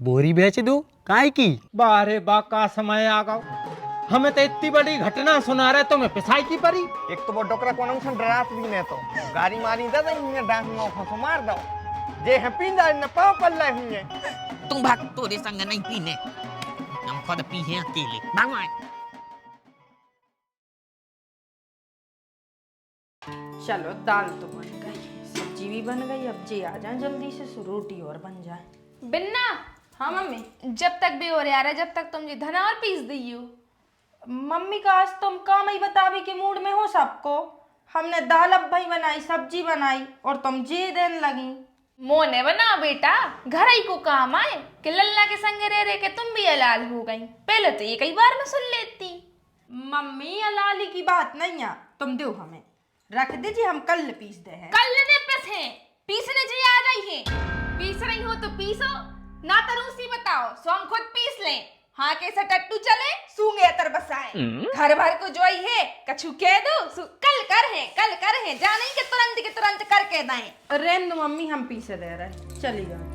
बोरी बेच दो काय की? बारे बा का समय आ गओ। हमें तो इतनी बड़ी घटना सुना रहे तो मैं पिसाई की परी। एक तो वो डोकरा कोन सन डरात भी ने तो गाड़ी मारी दे इने डांग नो फसो मार दो जे है पिंदा ने पाव पल्ला हुए। तुम भाग, तोरे संग नहीं पीने, हम खुद पी हैं अकेले। भगवान चलो दाल तो बन गई, सब्जी भी बन गई। अब जी आ जाए जल्दी से, रोटी और बन जाए। बिन्ना। हाँ मम्मी। जब तक भी और यार है, जब तक तुम जी धना और पीस दी हो। मम्मी का आज तुम काम ही बतावे के मूड में हो सबको। हमने दाल अब भाई बनाई, सब्जी बनाई और तुम जी देने लगी। मोने बना बेटा, घर ही को काम आए कि लल्ला के संग रह रहे के तुम भी अलाल हो गई। पहले तो ये कई बार मैं सुन लेती। मम्मी अलाली की बात नहीं है, तुम दो हमें रख दीजिए, हम कल पीस दे हैं। कल ने पिस हैं, पीसने जी आ रही हैं। पीस रही हो तो पीसो, ना तो रूसी बताओ सो हम खुद पीस लें। हाँ कैसे टट्टू चले सूंगे अतर बसाए। घर भर को जोई है कछु कह दो कल कर है जाने के तुरंत करके दाएं। रेन दो मम्मी, हम पीसे दे रहे, चली जाओ।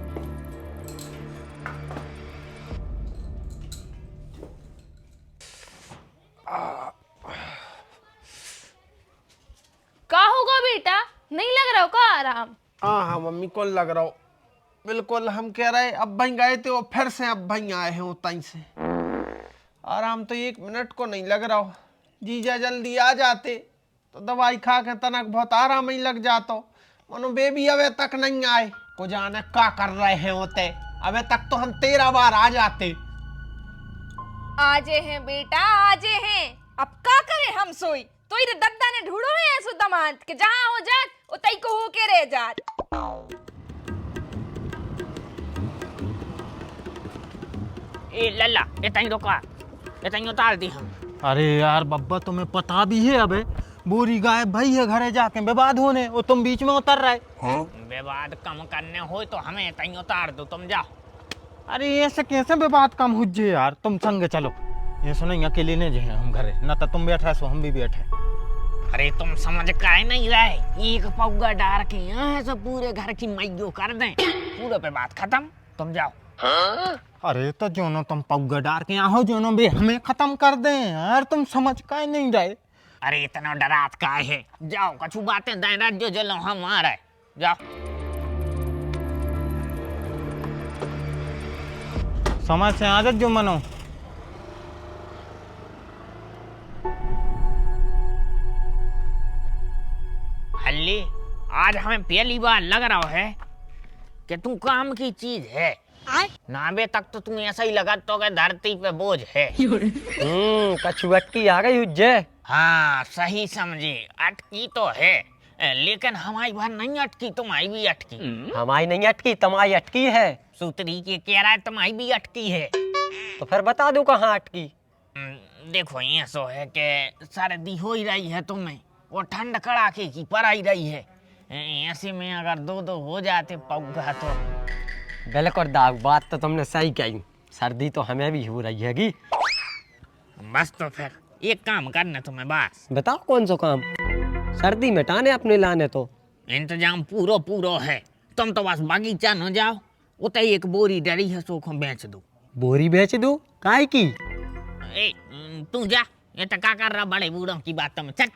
का होगा बेटा, नहीं लग रहा हो का आराम? हाँ मम्मी को लग रहा हो बिल्कुल। हम कह रहे अब भाई गए थे वो फिर से अब भाई आए हैं उतई से। आराम तो 1 मिनट को नहीं लग रहा हो। जीजा जल्दी आ जाते तो दवाई खा के तनक बहुत आराम ही लग जाता। मनो बेबी अबे तक नहीं आए, को जाने क्या कर रहे हैं होते। अबे तक तो हम 13 बार आ जाते। आजे हैं बेटा आजे हैं, अब का करे हम सोई। तो इधर दद्दा ने ढूंढो है ऐसो दमाद के जहां हो जात उतई को हो के रह जात। ए लल्ला इतनी रोका, इतनी उतार दी हम। अरे यार बब्बा, तुम्हें पता भी है अबे बोरी गायब भाई है घरे जाके विवाद होने, वो तुम बीच में उतर रहे। विवाद कम करने हो तो हमें इतनी उतार दो, तुम जाओ। अरे ऐसे कैसे विवाद कम हो जे यार, तुम संग चलो। ये सुनो अकेले ने जे हम घरे, न तो तुम बैठा सो हम भी बैठे। अरे तुम समझ काहे नहीं रहे, एक पौगा डार के यहाँ से पूरे घर की मैयो कर दें, पूरे पे बात खत्म। तुम जाओ। अरे तो जोनो तुम पौगा डार के यहाँ हो, जोनो भी हमें खत्म कर दे यार, तुम समझ काहे नहीं रहे। अरे इतना डरात काहे है, जाओ कछु बातें दायरा जो जलो हम आ रहे, जाओ। समझ से आदत जो मनो। हल्ली आज हमें पहली बार लग रहा है कि तू काम की चीज है। नाबे तक तो तुम ऐसा ही लगा तो कि धरती पे बोझ है। कछु अटकी आ गई हुज्जे। हाँ सही समझे, अटकी तो है, लेकिन हमारी बार नहीं अटकी, तुम्हारी भी अटकी। हमारी नहीं अटकी, तुम्हारी अटकी है। सूत्री के कह रहा है तुम्हारी भी अटकी है। तो फिर बता दो कहाँ अटकी। देखो ये सो है कि सर्दी हो ही रही है तुम्हें, वो ठंड कड़ाके की पर आई रही है। ऐसे में अगर दो हो जाते पौगा तो। बिल्कुल दाग, बात तो तुमने सही कही, सर्दी तो हमें भी हो रही है। बस तो फिर एक काम करना तुम्हें, बस बताओ कौन सा काम। सर्दी मिटाने अपने लाने तो इंतजाम पूरो है। तुम तो बस बगीचा न जाओ, उतई एक बोरी डरी है सो को बेच दो। बोरी बेच दो काय की? ए तू जा, ये तो क्या कर रहा बड़े बूढ़ों की बातों में, चल।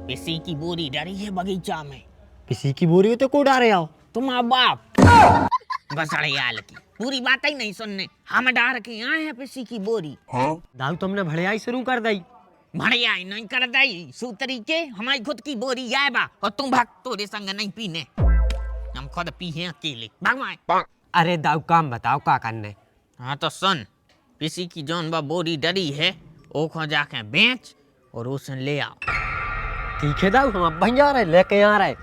किसी की बोरी डरी है बगीचा में। किसी की बोरी होते को डारे आओ। तुम्हारा बाप बसड़ियाल की पूरी बात ही नहीं सुनने, हम डार के आए हैं किसी की बोरी। दाऊ तुमने भड़ियाई शुरू कर दी। भड़िया ही नहीं कर दई, सूतरी के हमारी खुद की बोरी आए बा और तुम भाग, तोरे संग नहीं पीने, हम खुद पी हैं अकेले। भगवान अरे दाऊ काम बताओ क्या करने। हाँ तो सुन, किसी की जौन बा बोरी डरी है वो खो जाके बेच और उसे ले आओ। ठीक है दाऊ, हम अब बन जा रहे, लेके आ रहे।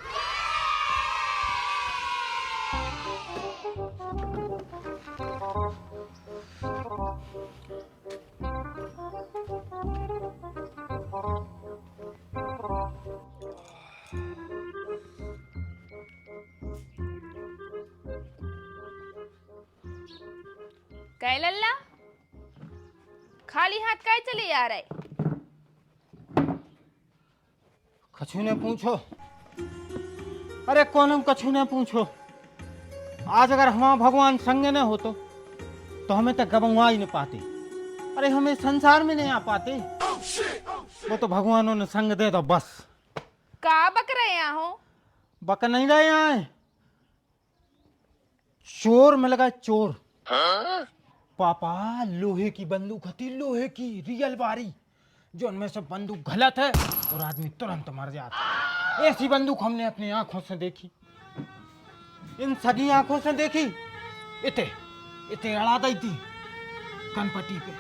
कै लल्ला खाली हाथ काय चले आ रहे? कछु ने पूछो। अरे कौन हम कछु ने पूछो। आज अगर हमारा भगवान संग न हो तो हमें तक गबंगवा ही नहीं पाते। अरे हमें संसार में नहीं आ पाते। वो तो भगवानों ने संग दे दो बस। का बक रहे यहाँ हो? बक नहीं रहे यहाँ, चोर मिल गए चोर। पापा लोहे की बंदूक होती, लोहे की रियल बारी, जो उनमें से बंदूक गलत है और आदमी तुरंत मर जाता है। ऐसी बंदूक हमने अपनी आंखों से देखी, इन सगी आंखों से देखी। इते इते अड़ा दी थी कनपट्टी पे।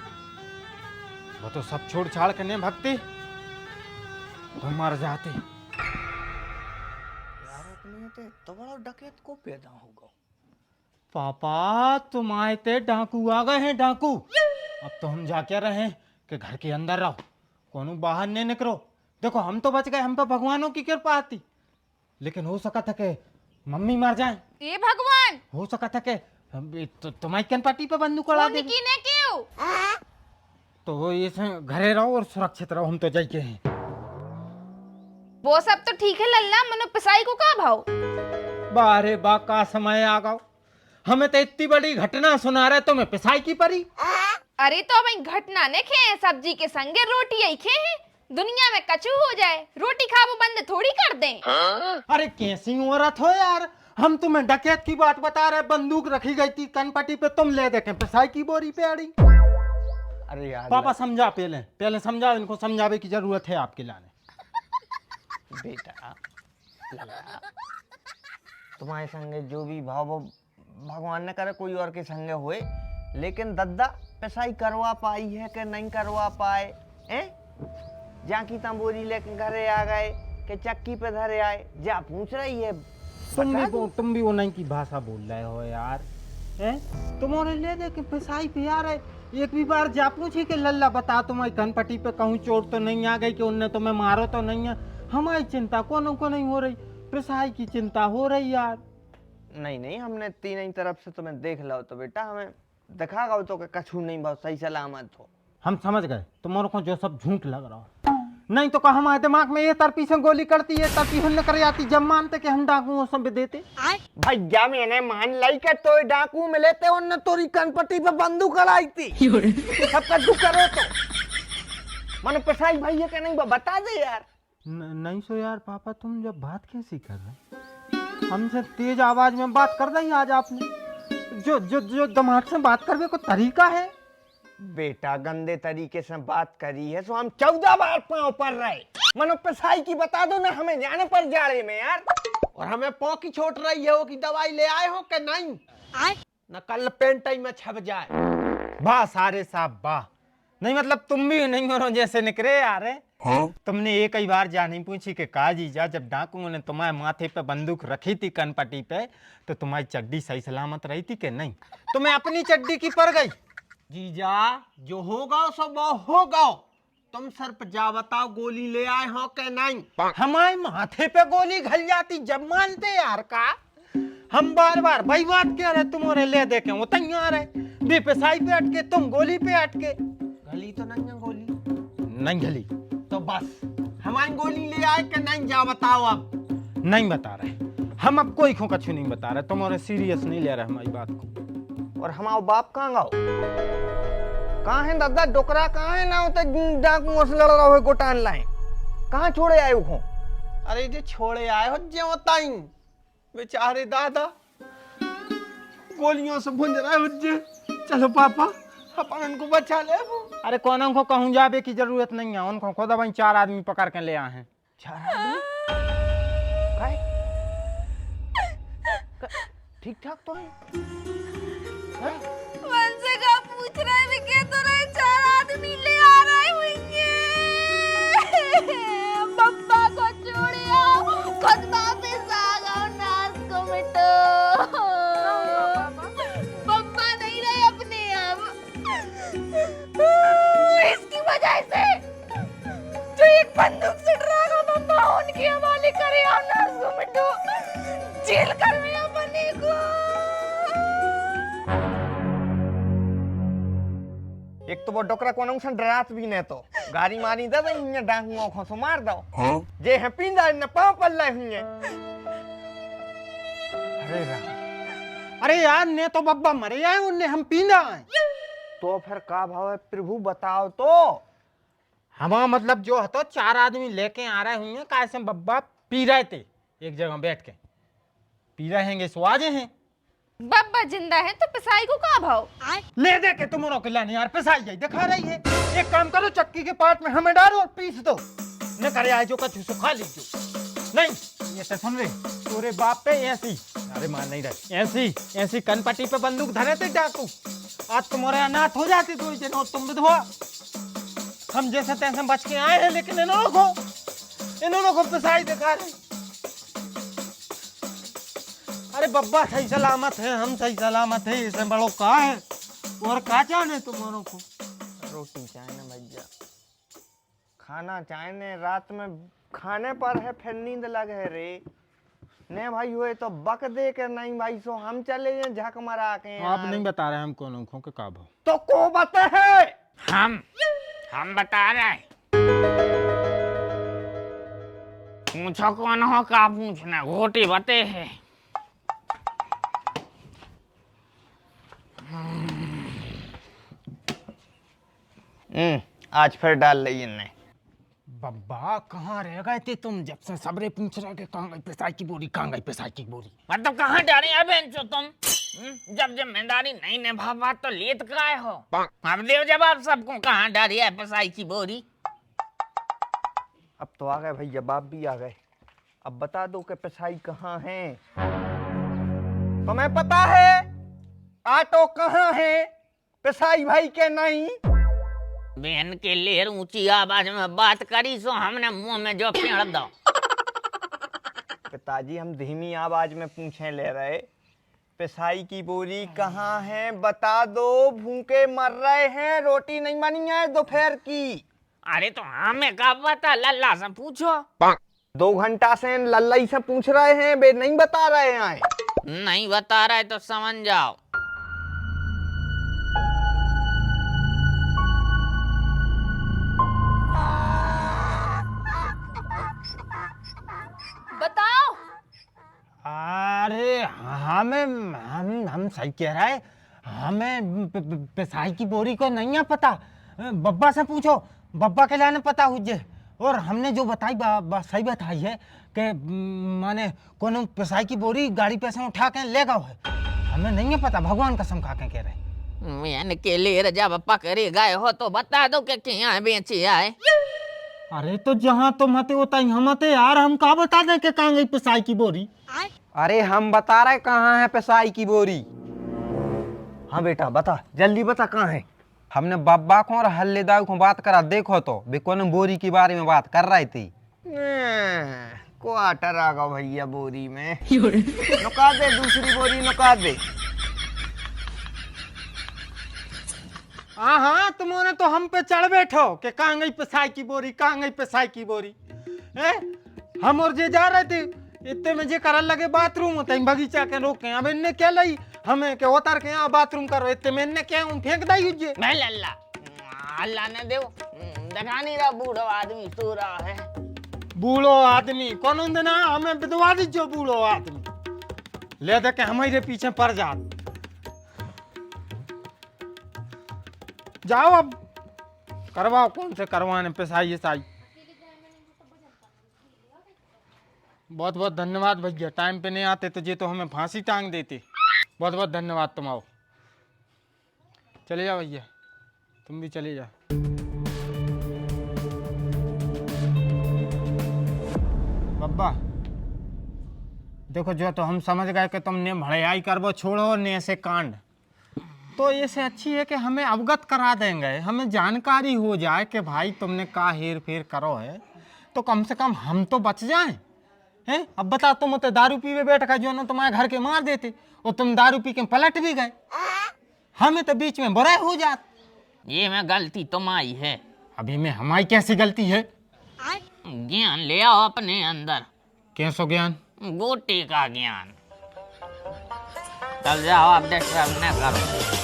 वो तो सब छोड़ छाड़ के नहीं भगते तो मर जाते। तो बड़ा डकैत को पैदा होगा। पापा तुम आए थे, डाकू आ गए हैं डाकू। अब तो हम जा क्या रहे कि घर के अंदर रहो, कोनो बाहर नहीं निकलो। देखो हम तो बच गए, हम पे भगवानों की कृपा आती। लेकिन हो सका था कि मम्मी मर जाए, ये भगवान हो सका था कि तुम्हारी कनपट्टी पे बंदूक उड़ा दे। ने क्यों? तो ये घरे रहो और सुरक्षित रहो, हम तो जाइए हैं। वो सब तो ठीक है लल्ला, मनो पिसाई को का भाव? बारे बा का समय आ गओ, हमें तो इतनी बड़ी घटना सुना रहे, तुम्हें पिसाई की परी। अरे तो भाई घटना ने खे, सब्जी के संगे रोटी आई खे हैं। दुनिया में कछु हो जाए, रोटी खाबो बंद थोड़ी कर दें। अरे कैसी औरत हो यार, हम तुम्हें डकैत की बात बता रहे, बंदूक रखी गई थी कनपट्टी पे, तुम ले देखे पिसाई की बोरी पे अड़ी। अरे यार पापा समझा, पहले समझाओ इनको, समझावे की जरूरत है आपके लाने। बेटा लगा तुम्हारे संगे जो भी भाव वो भगवान ने करे कोई और के संगे हुए, लेकिन दद्दा पिसाई करवा पाई है कि नहीं करवा पाए? जा की तंबोरी लेकर घरे आ गए कि चक्की पे धरे आए, जा पूछ रही है। तुम भी वो नहीं की भाषा बोल रहे हो यार। तुम्हारे ले दे के पिसाई पे आ रहे, एक भी बार जा पूछी कि लल्ला बता तुम्हारी कनपट्टी पे कहूँ चोट तो नहीं आ गई कि उनने तुम्हें मारो तो नहीं है? हमारी चिंता कोनो को नहीं हो रही, पिसाई की चिंता हो रही यार। नहीं हमने तीन तरफ से तुम्हें देख लो तो बेटा हमें दिखा गो तो कछु नहीं, बहुत सही सलामत हो। हम समझ गए तुम्हारे को जो सब झूठ लग रहा हो। नहीं तो कहा हमारे दिमाग में ये तरपी से गोली करती है, तरपी हमने कर जाती जब मानते कि हम डाकू सब देते। भैया मैंने मान लाई के तो डाकू मिले थे, उनने तोरी कनपट्टी पे बंदूक अड़ाई थी। सब कछु करो तो मन पिसाई भैया के नहीं बता दे यार। नहीं सो यार पापा, तुम जब बात कैसी कर रहे, हमसे तेज आवाज में बात कर रही आज आपने। जो दिमाग से बात करने को तरीका है। बेटा गंदे तरीके से बात करी है, सो हम 14 बार पाँव पर रहे। मनो पिसाई की बता दो ना, हमें जाने पर जाड़े में यार। और हमें पौ की छोट रही है, वो की दवाई ले आए हो कि नहीं? न कल पेंट में छप जाए। वाह सारे साहब वाह। नहीं मतलब तुम भी नहीं हो जैसे निकले यार। तुमने एक ही बार जा नहीं पूछी कि का जीजा, जब डाकुओं ने तुम्हारे माथे पे बंदूक रखी थी कनपट्टी पे, तो तुम्हारी चड्डी सही सलामत रही थी कि नहीं? तुम्हें अपनी चड्डी की पड़ गई। जीजा जो होगा सब होगा, तुम सर पर जा बताओ गोली ले आए हो कि नहीं? हमारे माथे पे गोली घल जाती जब मानते यार का। हम बार बार वही बात कह रहे, तुम्हारे ले देखे वो तैयार है, दे पिसाई पे अटके, तुम गोली पे अटके। गली तो नहीं है गोली, नहीं गली तो बस हमारी गोली ले आए कि नहीं, जा बताओ। अब नहीं बता रहे हम, अब कोई खो कछु नहीं बता रहे, तुम्हारे सीरियस नहीं ले रहे हमारी बात को। और हमारा बाप कहाँ गाओ, कहाँ है दादा? डोकरा कहाँ है? ना होता डाकू से लड़ रहा हो गोटान लाए, कहाँ छोड़े आए हो? अरे जो छोड़े आए हो जो ताई बेचारे दादा गोलियों से भुंज रहे हो। चलो पापा अपन उनको बचा ले। अरे कौन को कहूँ जाबे की जरूरत नहीं है, उनको खुद वहीं 4 आदमी पकड़ के ले आए हैं। 4 आदमी ठीक ठाक तो है? हमसे का पूछ रहे भी के तो रहे 4 आदमी ले आ रहे होंगे। बब्बा को छोड़े आओ, खुद वापस आ गओ, नाच को मिटो। बब्बा नहीं रहे अपने आप, इसकी वजह से जो एक बंदूक से डरागा बब्बा उनके हवाले करे आओ, नाच को मिटो, जेल कर में अपने को। एक तो वो डोकरा को नौसन डरात भी ने, तो गाड़ी मारी दे दे इन्हें डांगुओं को सो मार दो। जे है पिंदा ने पांव पर ले हुए। अरे राम अरे यार ने तो बब्बा मरे आए उनने हम पीना है। तो फिर का भाव है प्रभु बताओ तो। हमारा मतलब जो है तो 4 आदमी लेके आ रहे होंगे, कैसे बब्बा पी रहे थे एक जगह बैठ के, पी रहेंगे स्वाद हैं। बब्बा जिंदा है तो पिसाई को का भाव? ले दे के तुम खिलाने यार, पिसाई जाई दिखा रही है। एक काम करो, चक्की के पाट में हमें डालो और पीस दो, न करे आए जो कछु सो खा लीजिए। नहीं ये तो सुन रहे तोरे बाप पे ऐसी, अरे मान नहीं रहे, ऐसी कनपट्टी पे बंदूक धरे थे डाकू, आज तुम्हारे अनाथ हो जाती तो दिन और तुम विधवा। हम जैसे तैसे बच के आए हैं, लेकिन इन लोगों को पिसाई दिखा रहे। अरे बब्बा सही सलामत है, हम सही सलामत है, इसे बड़ो का है और का जाने तुम्हारों को। रोटी चाहे भैया, खाना चाहे, रात में खाने पर है फिर नींद लगे रे। ने भाई हुए तो बक दे के, नहीं भाई सो हम चले जाए झक मरा के। आप नहीं बता रहे हम कौन आंखों के काब हो तो को बता है? हम बता रहे हैं। पूछो कौन हो का पूछना, घोटी बते है। आज फिर डाल ली इनने। बब्बा कहाँ रह गए थे तुम, जब से सबरे पूछ रहे कि कहाँ गई पिसाई की बोरी, कहाँ गई पिसाई की बोरी। मतलब कहाँ जा रही है बेंचो तुम? जब जिम्मेदारी नहीं निभा तो लेत काय हो? अब देव जवाब सबको, कहाँ डाली है पिसाई की बोरी? अब तो आ गए भाई, जवाब भी आ गए। अब बता दो कि पिसाई कहाँ है। तुम्हें पता है आटो कहाँ है? पिसाई भाई के नहीं। बहन के लेर ऊंची आवाज में बात करी सो हमने मुंह में जो पेड़ दो। पिताजी हम धीमी आवाज में पूछे ले रहे, पिसाई की बोरी कहाँ है बता दो, भूखे मर रहे हैं, रोटी नहीं बनी है दोपहर की। अरे तो हमें का पता, लल्ला से पूछो। 2 घंटा से लल्लाई से पूछ रहे हैं, बे नहीं बता रहे हैं। नहीं बता रहा है तो समझ जाओ। बताओ। अरे हम सही कह रहा है, हमें पिसाई की बोरी को नहीं है पता, बब्बा से पूछो, बब्बा के लाने पता हुए। और हमने जो बताई सही बताई है कि माने कोनो पिसाई की बोरी गाड़ी पे से उठा के ले गए है, हमें नहीं है पता, भगवान कसम खा के कह रहे। बहन के लेर जब पकड़े गए हो तो बता दो कि क्या बेचे आए। अरे तो जहाँ तुम हते होता हम हते यार, हम कहाँ बता दें कि कहाँ गई पिसाई की बोरी। अरे हम बता रहे कहाँ है पिसाई की बोरी। हाँ बेटा बता, जल्दी बता कहाँ है। हमने बब्बा को और हल्लेदार को बात करा, देखो तो वे कौन बोरी के बारे में बात कर रही थी। क्वार्टर आ गया भैया बोरी में। नुका दे दूसरी बोरी, नुका दे। हाँ तुमने तो हम पे चढ़ बैठो कि कहाँ गई पिसाई की बोरी, कहाँ गई पिसाई की बोरी। हम और जे जा रहे थे, इतने में जे करल लगे बाथरूम होता है बगीचा के रोके। अब इनने क्या लाई हमें के उतर के यहाँ बाथरूम करो, इतने में इनने क्या फेंक दी हुई। मैं लल्ला अल्लाह ने देव दिखा नहीं रहा, बूढ़ो आदमी सो रहा है। बूढ़ो आदमी कौन देना, हमें विधवा दीजो बूढ़ो आदमी, ले दे के हमारे पीछे पड़ जात। जाओ अब करवाओ, कौन से करवाने पिसाई साई। बहुत बहुत धन्यवाद भैया, टाइम पे नहीं आते तो ये तो हमें फांसी टांग देते। बहुत बहुत धन्यवाद, तुम आओ। चले जाओ भैया, तुम भी चले जाओ। बब्बा देखो, जो तो हम समझ गए कि तुमने भड़ाई करबो छोड़ो ने ऐसे कांड, तो इससे अच्छी है कि हमें अवगत करा देंगे, हमें जानकारी हो जाए कि भाई तुमने का हेर फेर करो है, तो कम से कम हम तो बच जाएं। हैं अब बता, तुम तो दारू पीवे बैठ गए जो ना तुम्हारे घर के मार देते, और तुम दारू पी के पलट भी गए, हमें तो बीच में बुराई हो जात। ये में गलती तुम्हारी है। अभी में हमारी कैसी गलती है? ज्ञान ले आओ अपने अंदर। कैसो ज्ञान? गोटी का ज्ञान। चल जाओ, अब डिस्टर्ब न करो।